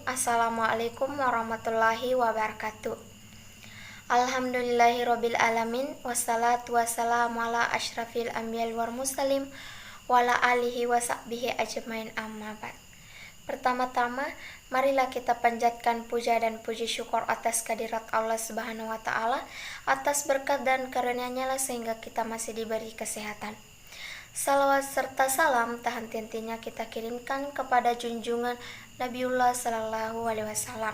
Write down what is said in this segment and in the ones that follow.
Assalamualaikum warahmatullahi wabarakatuh. Alhamdulillahirabbil alamin wassalatu wassalamu ala asyrafil anbiya'i wal mursalin wa ala alihi wa sahbihi ajmain amma ba'd. Pertama-tama, marilah kita panjatkan puja dan puji syukur atas kehadirat Allah Subhanahu wa taala, atas berkat dan karunia-Nya sehingga kita masih diberi kesehatan. Salawat serta salam tak henti-hentinya kita kirimkan kepada junjungan Nabiullah Sallallahu Alaihi Wasallam,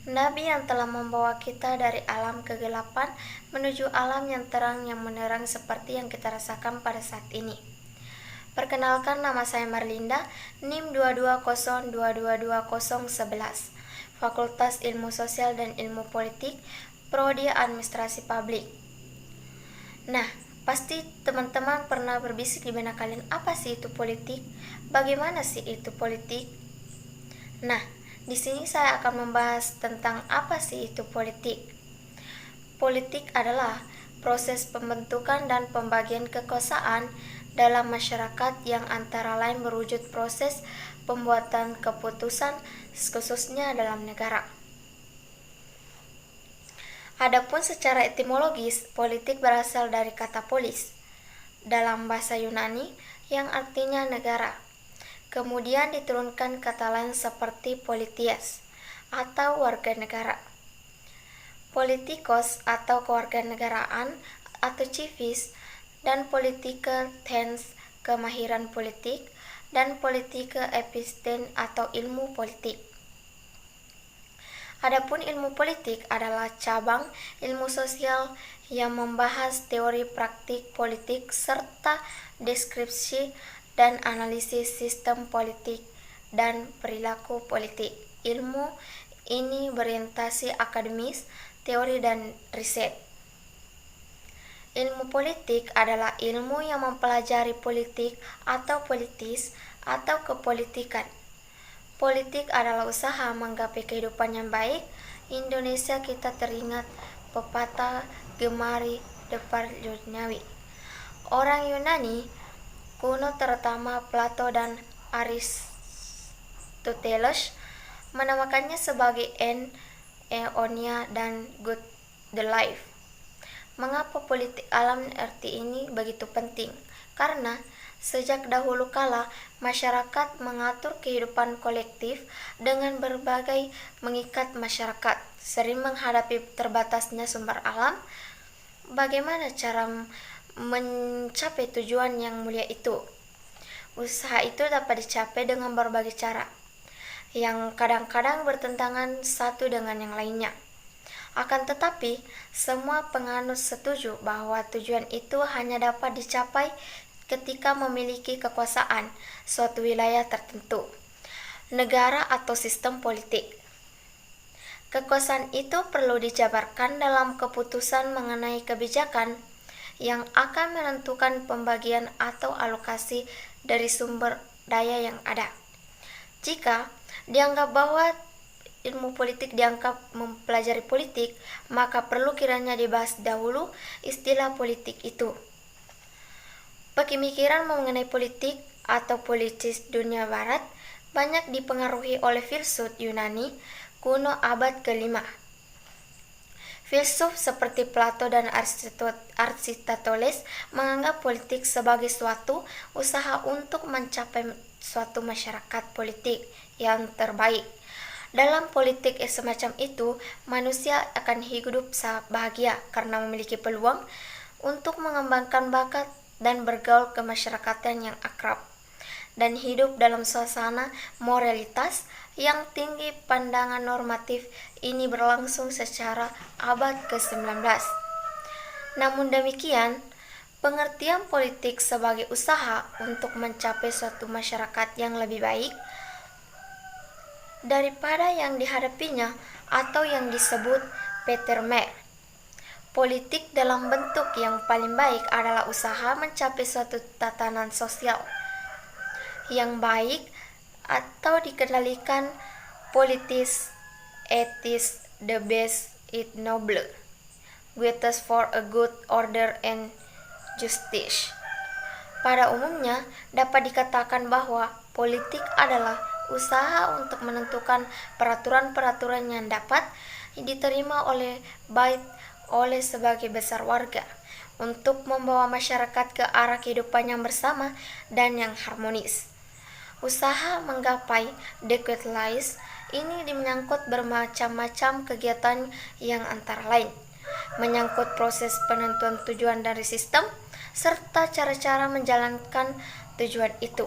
Nabi yang telah membawa kita dari alam kegelapan menuju alam yang terang yang menerang seperti yang kita rasakan pada saat ini. Perkenalkan, nama saya Marlinda, NIM 220222011, Fakultas Ilmu Sosial dan Ilmu Politik, Prodi Administrasi Publik. Nah, pasti teman-teman pernah berbisik di benak kalian, apa sih itu politik? Bagaimana sih itu politik? Nah, di sini saya akan membahas tentang apa sih itu politik. Politik adalah proses pembentukan dan pembagian kekuasaan dalam masyarakat yang antara lain berwujud proses pembuatan keputusan khususnya dalam negara. Adapun secara etimologis, politik berasal dari kata polis dalam bahasa Yunani yang artinya negara. Kemudian diturunkan kata lain seperti polities atau warga negara, politikos atau kewarganegaraan atau civis, dan political tense kemahiran politik, dan political episteme atau ilmu politik. Adapun ilmu politik adalah cabang ilmu sosial yang membahas teori praktik politik serta deskripsi dan analisis sistem politik dan perilaku politik. Ilmu ini berorientasi akademis, teori dan riset. Ilmu politik adalah ilmu yang mempelajari politik atau politis atau kepolitikan. Politik adalah usaha menggapai kehidupan yang baik. Indonesia kita teringat pepatah gemari depar duniawi. Orang Yunani kuno terutama Plato dan Aristoteles menamakannya sebagai Eonia dan good the life. Mengapa politik alam arti ini begitu penting? Karena sejak dahulu kala masyarakat mengatur kehidupan kolektif dengan berbagai mengikat masyarakat, sering menghadapi terbatasnya sumber alam. Bagaimana cara mencapai tujuan yang mulia itu? Usaha itu dapat dicapai dengan berbagai cara yang kadang-kadang bertentangan satu dengan yang lainnya. Akan tetapi, semua penganut setuju bahwa tujuan itu hanya dapat dicapai ketika memiliki kekuasaan suatu wilayah tertentu, negara atau sistem politik. Kekuasaan itu perlu dijabarkan dalam keputusan mengenai kebijakan yang akan menentukan pembagian atau alokasi dari sumber daya yang ada. Jika dianggap bahwa ilmu politik dianggap mempelajari politik, maka perlu kiranya dibahas dahulu istilah politik itu. Pemikiran mengenai politik atau politis dunia barat banyak dipengaruhi oleh filsuf Yunani kuno abad ke-5. Filsuf seperti Plato dan Aristoteles menganggap politik sebagai suatu usaha untuk mencapai suatu masyarakat politik yang terbaik. Dalam politik semacam itu, manusia akan hidup bahagia karena memiliki peluang untuk mengembangkan bakat dan bergaul kemasyarakatan yang akrab, dan hidup dalam suasana moralitas yang tinggi. Pandangan normatif ini berlangsung secara abad ke-19. Namun demikian, pengertian politik sebagai usaha untuk mencapai suatu masyarakat yang lebih baik daripada yang dihadapinya atau yang disebut Peter Mayer. Politik dalam bentuk yang paling baik adalah usaha mencapai suatu tatanan sosial yang baik atau dikendalikan politis, etis, the best, it noble, greatest for a good order and justice. Pada umumnya dapat dikatakan bahwa politik adalah usaha untuk menentukan peraturan-peraturan yang dapat diterima oleh sebagai besar warga untuk membawa masyarakat ke arah kehidupan yang bersama dan yang harmonis. Usaha menggapai decentralized ini menyangkut bermacam-macam kegiatan yang antara lain menyangkut proses penentuan tujuan dari sistem serta cara-cara menjalankan tujuan itu.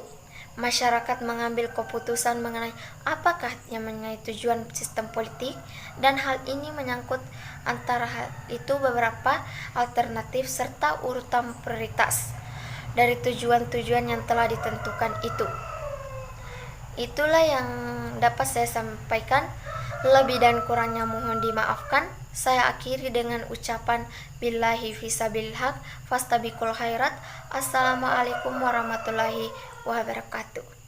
Masyarakat mengambil keputusan mengenai apakah yang mengenai tujuan sistem politik, dan hal ini menyangkut antara hal itu beberapa alternatif serta urutan prioritas dari tujuan-tujuan yang telah ditentukan itu. Itulah yang dapat saya sampaikan. Lebih dan kurangnya mohon dimaafkan. Saya akhiri dengan ucapan billahi fisabilil haq fastabiqul khairat. Assalamualaikum warahmatullahi wabarakatuh.